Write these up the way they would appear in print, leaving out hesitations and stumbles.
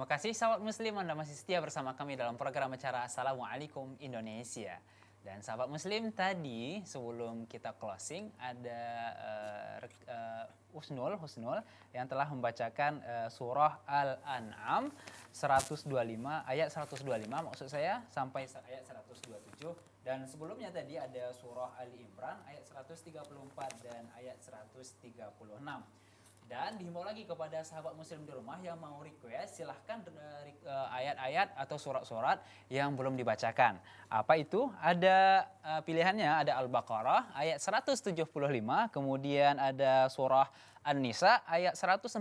Terima kasih sahabat muslim, Anda masih setia bersama kami dalam program acara Assalamualaikum Indonesia. Dan sahabat muslim, tadi sebelum kita closing ada Husnul yang telah membacakan surah Al-An'am 125 ayat 125 maksud saya sampai ayat 127, dan sebelumnya tadi ada surah Ali Imran ayat 134 dan ayat 136. Dan dihimbau lagi kepada sahabat muslim di rumah yang mau request, silahkan ayat-ayat atau surat-surat yang belum dibacakan. Apa itu? Ada pilihannya, ada Al-Baqarah ayat 175, kemudian ada surah An-Nisa ayat 148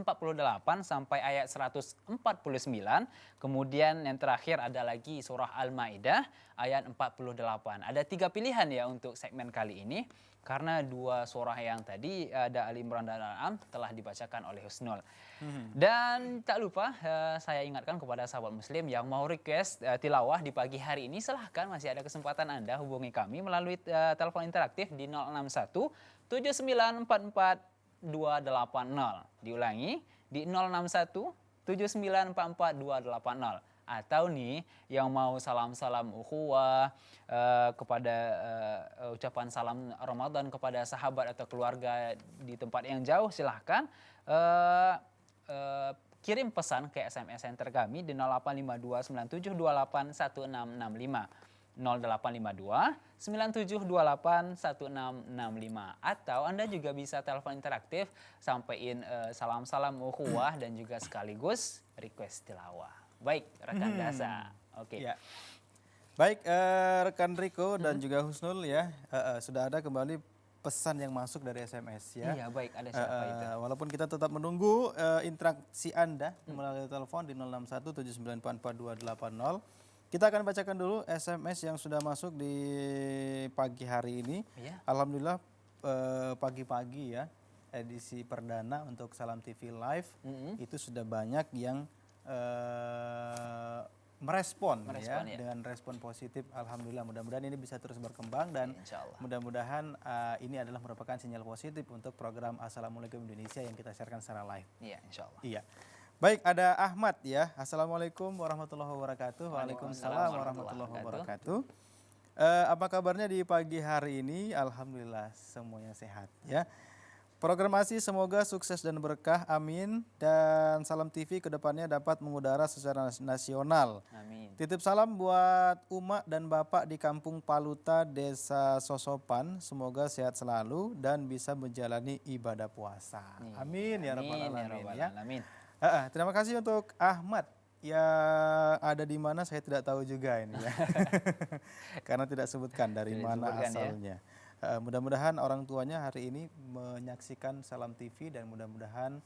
sampai ayat 149, kemudian yang terakhir ada lagi surah Al-Maidah ayat 48. Ada 3 pilihan ya untuk segmen kali ini, karena 2 surah yang tadi ada Ali Imran dan Al-An'am telah dibacakan oleh Husnul. Dan tak lupa saya ingatkan kepada sahabat muslim yang mau request tilawah di pagi hari ini, silahkan, masih ada kesempatan Anda hubungi kami melalui telepon interaktif di 061 7944 280. Diulangi di 061 7944 280. Atau nih yang mau salam-salam ukhuwah kepada ucapan salam Ramadan kepada sahabat atau keluarga di tempat yang jauh, silahkan kirim pesan ke SMS center kami di 085297281665. 0852 9728 1665, atau Anda juga bisa telepon interaktif sampaikan salam-salam ukhuwah dan juga sekaligus request tilawah. Baik, rekan Dasa. Oke. Ya. Baik, rekan Riko dan juga Husnul ya, sudah ada kembali pesan yang masuk dari SMS ya. Iya, baik, ada siapa itu? Walaupun kita tetap menunggu interaksi Anda melalui telepon di 061 7944 280. Kita akan bacakan dulu SMS yang sudah masuk di pagi hari ini. Iya. Alhamdulillah pagi-pagi ya, edisi perdana untuk Salam TV Live itu sudah banyak yang merespon ya, dengan respon positif. Alhamdulillah, mudah-mudahan ini bisa terus berkembang dan mudah-mudahan ini adalah merupakan sinyal positif untuk program Assalamualaikum Indonesia yang kita siarkan secara live. Iya, insya Allah. Iya. Baik, ada Ahmad ya. Assalamualaikum warahmatullahi wabarakatuh. Waalaikumsalam warahmatullahi wabarakatuh. Apa kabarnya di pagi hari ini? Alhamdulillah semuanya sehat ya. Programasi semoga sukses dan berkah, amin. Dan Salam TV kedepannya dapat mengudara secara nasional. Amin. Titip salam buat Uma dan Bapak di Kampung Paluta, Desa Sosopan. Semoga sehat selalu dan bisa menjalani ibadah puasa. Amin ya rabbal alamin. Terima kasih untuk Ahmad yang ada di mana saya tidak tahu juga ini ya. Karena tidak sebutkan dari mana asalnya. Ya. Mudah-mudahan orang tuanya hari ini menyaksikan Salam TV dan mudah-mudahan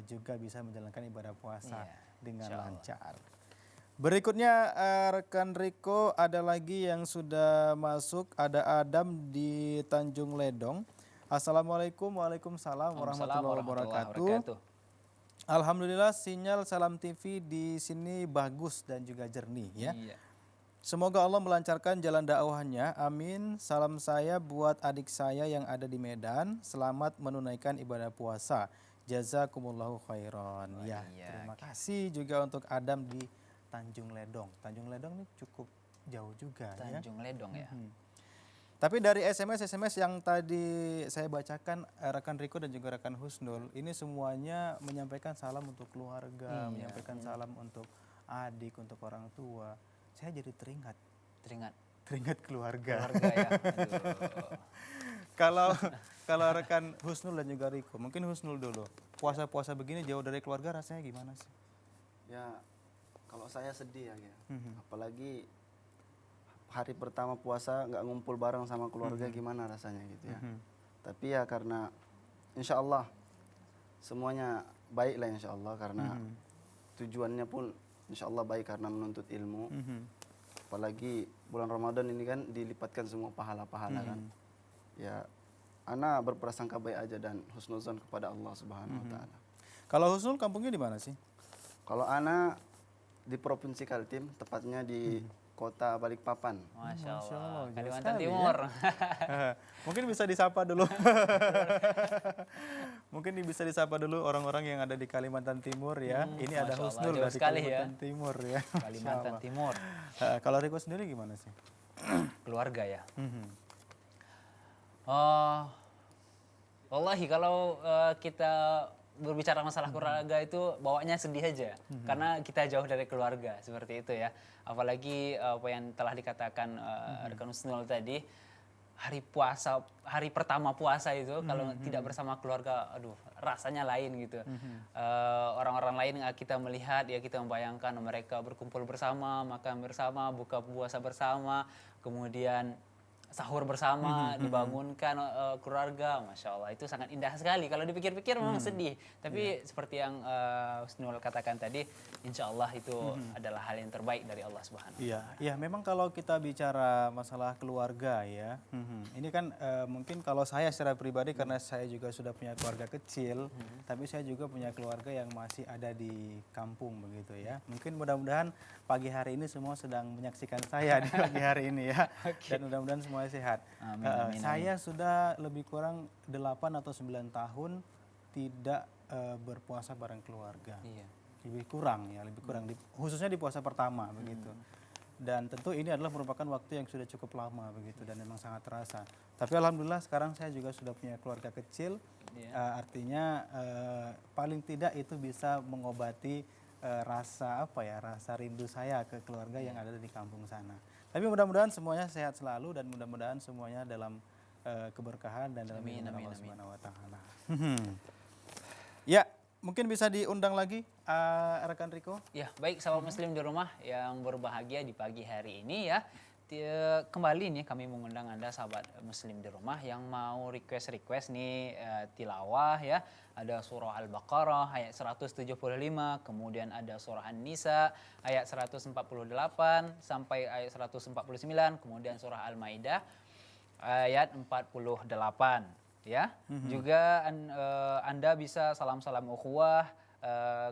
juga bisa menjalankan ibadah puasa dengan lancar. Berikutnya rekan Riko, ada lagi yang sudah masuk, ada Adam di Tanjung Ledong. Assalamualaikum, waalaikumsalam warahmatullahi wabarakatuh. Alhamdulillah sinyal Salam TV di sini bagus dan juga jernih ya. Iya. Semoga Allah melancarkan jalan dakwahnya. Amin. Salam saya buat adik saya yang ada di Medan. Selamat menunaikan ibadah puasa. Jazakumullahu khairan. Ya, terima kasih juga untuk Adam di Tanjung Ledong. Tanjung Ledong ini cukup jauh juga ya. Tanjung Ledong ya. Tapi dari SMS yang tadi saya bacakan, rekan Riko dan juga rekan Husnul, ini semuanya menyampaikan salam untuk keluarga, menyampaikan salam untuk adik, untuk orang tua. Saya jadi teringat keluarga. Ya. Kalau rekan Husnul dan juga Riko, mungkin Husnul dulu. Puasa-puasa begini jauh dari keluarga rasanya gimana sih? Ya, kalau saya sedih ya. Apalagi hari pertama puasa nggak ngumpul bareng sama keluarga, gimana rasanya gitu ya. Tapi ya karena insya Allah semuanya baik lah insya Allah, karena tujuannya pun insya Allah baik karena menuntut ilmu. Apalagi bulan Ramadan ini kan dilipatkan semua pahala-pahala kan. Ya, ana berprasangka baik aja dan husnuzon kepada Allah Subhanahu wa taala. Kalau Husnul kampungnya di mana sih? Kalau ana di Provinsi Kaltim, tepatnya di Kota Balikpapan. Masya Allah. Kalimantan Timur. Ya? Mungkin bisa disapa dulu. Mungkin bisa disapa dulu orang-orang yang ada di Kalimantan Timur ya. Ini ada Masya Allah, Husnul jauh dari sekali ya. Kalimantan Timur ya. Kalimantan Timur. Kalau Riko sendiri gimana sih? Keluarga ya. Mhm. Wallahi kalau kita berbicara masalah keluarga itu bawaannya sedih aja. Karena kita jauh dari keluarga, seperti itu ya. Apalagi apa yang telah dikatakan rekan Husnul tadi, hari pertama puasa itu kalau tidak bersama keluarga, aduh rasanya lain gitu. Orang-orang lain kita melihat ya, kita membayangkan mereka berkumpul bersama, makan bersama, buka puasa bersama, kemudian sahur bersama, dibangunkan keluarga, Masya Allah itu sangat indah sekali. Kalau dipikir-pikir memang sedih, tapi seperti yang Husnul katakan tadi, insya Allah itu adalah hal yang terbaik dari Allah Subhanahu. Iya, ya memang kalau kita bicara masalah keluarga ya, ini kan mungkin kalau saya secara pribadi karena saya juga sudah punya keluarga kecil, tapi saya juga punya keluarga yang masih ada di kampung begitu ya. Mungkin mudah-mudahan pagi hari ini semua sedang menyaksikan saya di pagi hari ini ya, dan mudah-mudahan semua sehat. Amin, amin, Saya sudah lebih kurang 8 atau 9 tahun tidak berpuasa bareng keluarga. Iya. Lebih kurang ya, lebih kurang khususnya di puasa pertama begitu. Dan tentu ini adalah merupakan waktu yang sudah cukup lama begitu dan memang sangat terasa. Tapi alhamdulillah sekarang saya juga sudah punya keluarga kecil. Artinya paling tidak itu bisa mengobati rasa rasa rindu saya ke keluarga yang ada di kampung sana. Tapi mudah-mudahan semuanya sehat selalu dan mudah-mudahan semuanya dalam keberkahan dan dalam lindungan Allah Subhanahu wa taala. Ya, mungkin bisa diundang lagi rekan Riko. Ya, baik sahabat muslim di rumah yang berbahagia di pagi hari ini ya. Kembali nih kami mengundang Anda sahabat muslim di rumah yang mau request nih tilawah ya. Ada surah Al-Baqarah ayat 175, kemudian ada surah An-Nisa ayat 148 sampai ayat 149, kemudian surah Al-Maidah ayat 48 ya. Juga Anda bisa salam-salam ukhuwah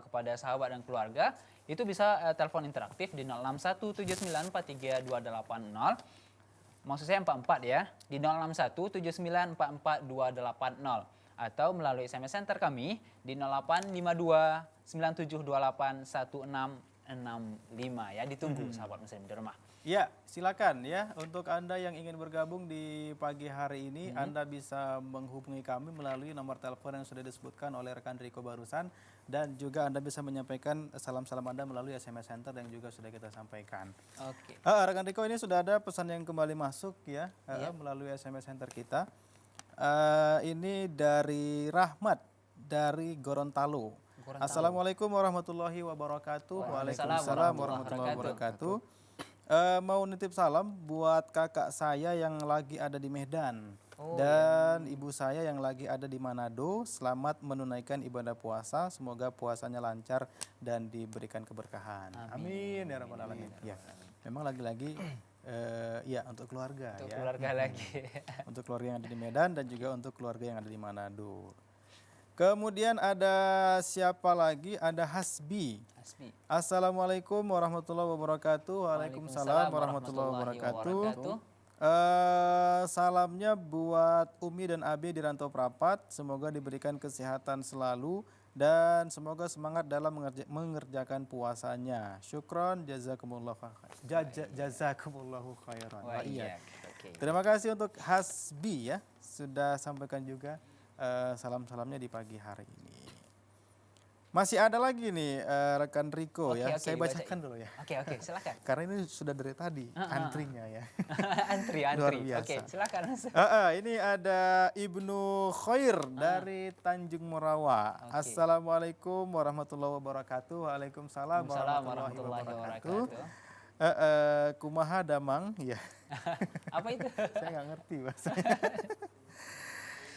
kepada sahabat dan keluarga. Itu bisa telepon interaktif di 0617943280. Maksud saya 44 ya. Di 0617944280 atau melalui SMS center kami di 085297281665 ya. Ditunggu sahabat muslim di rumah. Ya, silakan ya. Untuk Anda yang ingin bergabung di pagi hari ini, Anda bisa menghubungi kami melalui nomor telepon yang sudah disebutkan oleh rekan Riko barusan. Dan juga Anda bisa menyampaikan salam-salam Anda melalui SMS Center yang juga sudah kita sampaikan. Oke. Rekan Riko, ini sudah ada pesan yang kembali masuk ya, melalui SMS Center kita. Ini dari Rahmat dari Gorontalo. Assalamualaikum warahmatullahi wabarakatuh. Waalaikumsalam warahmatullahi wabarakatuh. Mau nitip salam buat kakak saya yang lagi ada di Medan dan ibu saya yang lagi ada di Manado. Selamat menunaikan ibadah puasa. Semoga puasanya lancar dan diberikan keberkahan. Amin ya rabbal alamin. Ya, memang lagi-lagi ya untuk keluarga Untuk ya. keluarga lagi. Untuk keluarga yang ada di Medan dan juga untuk keluarga yang ada di Manado. Kemudian ada siapa lagi? Ada Hasbi. Assalamualaikum warahmatullahi wabarakatuh. Waalaikumsalam warahmatullahi wabarakatuh. Salamnya buat Umi dan Abi di Rantau Prapat. Semoga diberikan kesehatan selalu dan semoga semangat dalam mengerjakan puasanya. Syukron, jazakumullahu khairan. Iya. Terima kasih untuk Hasbi ya, sudah sampaikan juga salam-salamnya di pagi hari ini. Masih ada lagi nih rekan Riko ya. Saya bacakan dulu ya. Oke, silakan. Karena ini sudah dari tadi antrinya ya. Antri. Luar biasa. Oke, silakan. Ini ada Ibnu Khair dari Tanjung Morawa. Assalamualaikum warahmatullahi wabarakatuh. Waalaikumsalam warahmatullahi wabarakatuh. Kumaha damang ya. Apa itu? Saya nggak ngerti bahasanya.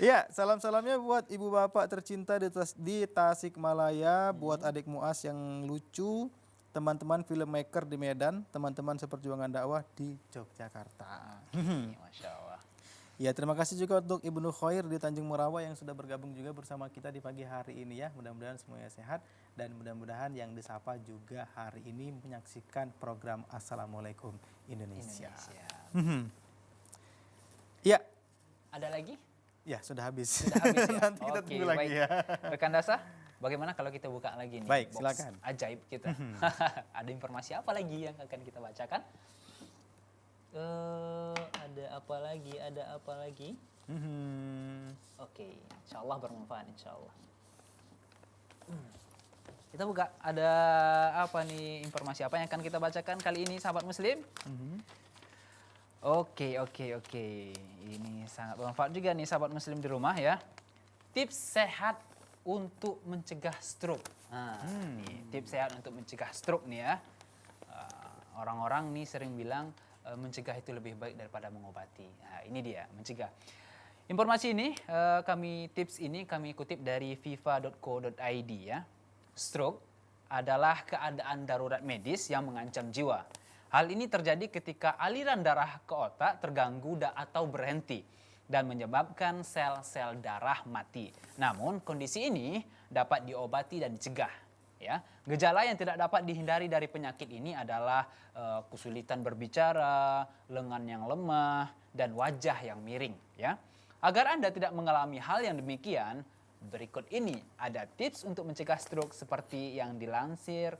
Ya, salam-salamnya buat ibu bapak tercinta di Tasikmalaya, buat adik Muas yang lucu, teman-teman filmmaker di Medan, teman-teman seperjuangan dakwah di Yogyakarta. Masya Allah. Ya, terima kasih juga untuk Ibnu Khair di Tanjung Morawa yang sudah bergabung juga bersama kita di pagi hari ini ya. Mudah-mudahan semuanya sehat dan mudah-mudahan yang disapa juga hari ini menyaksikan program Assalamualaikum Indonesia. Ya. Ada lagi? Ya, sudah habis. Sudah habis ya? Nanti kita Oke, tunggu lagi baik. ya. Rekan Dasa, bagaimana kalau kita buka lagi nih Baik, box silakan. ajaib kita? Ada informasi apa lagi yang akan kita bacakan? Ada apa lagi? Ada apa lagi? Oke, insya Allah bermanfaat, insya Allah. Kita buka, ada apa nih, informasi apa yang akan kita bacakan kali ini, sahabat muslim? Oke. Ini sangat bermanfaat juga nih sahabat muslim di rumah ya. Tips sehat untuk mencegah stroke. Nah, nih, tips sehat untuk mencegah stroke nih ya. Orang-orang nih sering bilang mencegah itu lebih baik daripada mengobati. Nah, ini dia, mencegah. Informasi ini, tips ini kami kutip dari fifa.co.id ya. Stroke adalah keadaan darurat medis yang mengancam jiwa. Hal ini terjadi ketika aliran darah ke otak terganggu atau berhenti dan menyebabkan sel-sel darah mati. Namun kondisi ini dapat diobati dan dicegah. Ya, gejala yang tidak dapat dihindari dari penyakit ini adalah kesulitan berbicara, lengan yang lemah, dan wajah yang miring. Ya, agar Anda tidak mengalami hal yang demikian, berikut ini ada tips untuk mencegah stroke seperti yang dilansir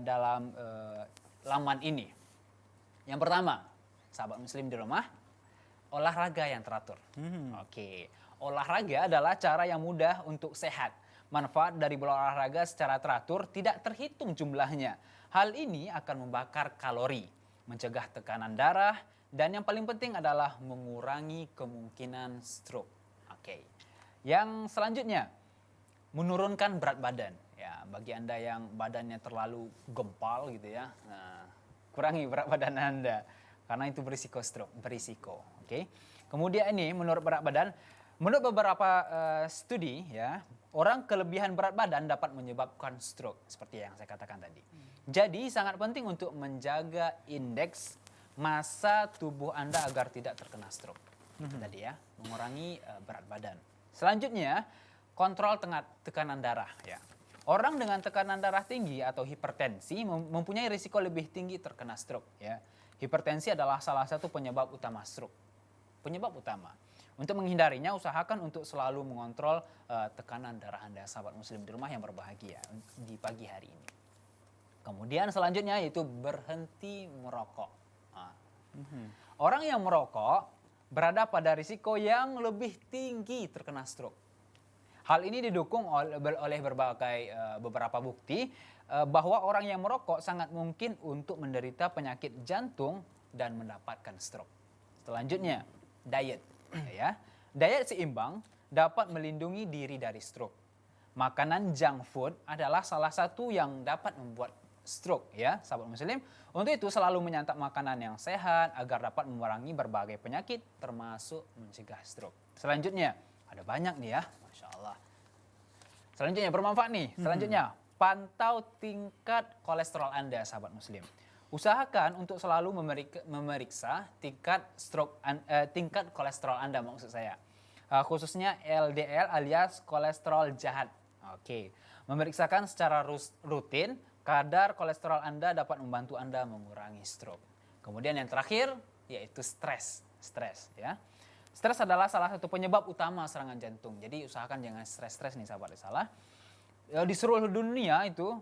dalam laman ini. Yang pertama, sahabat muslim di rumah, olahraga yang teratur. Oke, olahraga adalah cara yang mudah untuk sehat. Manfaat dari berolahraga secara teratur tidak terhitung jumlahnya. Hal ini akan membakar kalori, mencegah tekanan darah, dan yang paling penting adalah mengurangi kemungkinan stroke. Oke. Yang selanjutnya, menurunkan berat badan. Ya, bagi Anda yang badannya terlalu gempal gitu ya, nah, kurangi berat badan Anda karena itu berisiko stroke, berisiko. Oke. Kemudian ini menurut beberapa studi ya, orang kelebihan berat badan dapat menyebabkan stroke seperti yang saya katakan tadi. Jadi sangat penting untuk menjaga indeks massa tubuh Anda agar tidak terkena stroke. Tadi ya, mengurangi berat badan. Selanjutnya, kontrol tekanan darah ya. Orang dengan tekanan darah tinggi atau hipertensi mempunyai risiko lebih tinggi terkena stroke ya. Hipertensi adalah salah satu penyebab utama stroke. Penyebab utama. Untuk menghindarinya, usahakan untuk selalu mengontrol tekanan darah Anda, sahabat muslim di rumah yang berbahagia di pagi hari ini. Kemudian selanjutnya yaitu berhenti merokok. Nah, orang yang merokok berada pada risiko yang lebih tinggi terkena stroke. Hal ini didukung oleh beberapa bukti bahwa orang yang merokok sangat mungkin untuk menderita penyakit jantung dan mendapatkan stroke. Selanjutnya, diet. Ya, diet seimbang dapat melindungi diri dari stroke. Makanan junk food adalah salah satu yang dapat membuat stroke ya, sahabat muslim. Untuk itu selalu menyantap makanan yang sehat agar dapat mengurangi berbagai penyakit termasuk mencegah stroke. Selanjutnya, ada banyak nih ya, Masya Allah. Selanjutnya bermanfaat nih. Selanjutnya, pantau tingkat kolesterol Anda, sahabat muslim. Usahakan untuk selalu memeriksa tingkat kolesterol Anda, maksud saya. Khususnya LDL alias kolesterol jahat. Oke. Memeriksakan secara rutin kadar kolesterol Anda dapat membantu Anda mengurangi stroke. Kemudian yang terakhir yaitu stres. Stres ya. Stres adalah salah satu penyebab utama serangan jantung. Jadi usahakan jangan stres-stres nih sahabat salah. Di seluruh dunia itu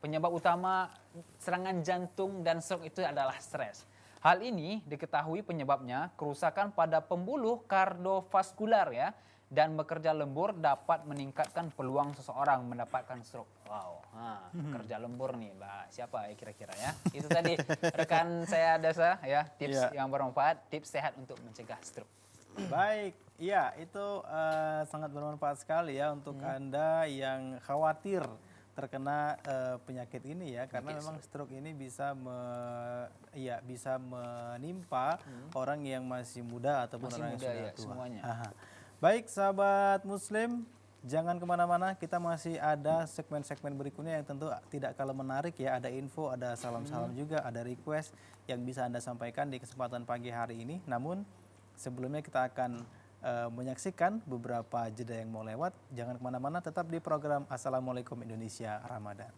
penyebab utama serangan jantung dan stroke itu adalah stres. Hal ini diketahui penyebabnya kerusakan pada pembuluh kardiovaskular ya, dan bekerja lembur dapat meningkatkan peluang seseorang mendapatkan stroke. Wow, kerja lembur nih, Mbak. Siapa ya kira-kira ya? Itu tadi rekan saya Dasa ya, tips yang bermanfaat, tips sehat untuk mencegah stroke. Baik, iya itu sangat bermanfaat sekali ya untuk Anda yang khawatir terkena penyakit ini ya, karena memang stroke ini bisa menimpa orang yang masih muda ataupun orang yang sudah tua. Semuanya. Baik sahabat muslim, jangan kemana-mana, kita masih ada segmen-segmen berikutnya yang tentu tidak kalah menarik ya. Ada info, ada salam-salam juga, ada request yang bisa Anda sampaikan di kesempatan pagi hari ini. Namun sebelumnya kita akan menyaksikan beberapa jeda yang mau lewat. Jangan kemana-mana, tetap di program Assalamualaikum Indonesia Ramadan.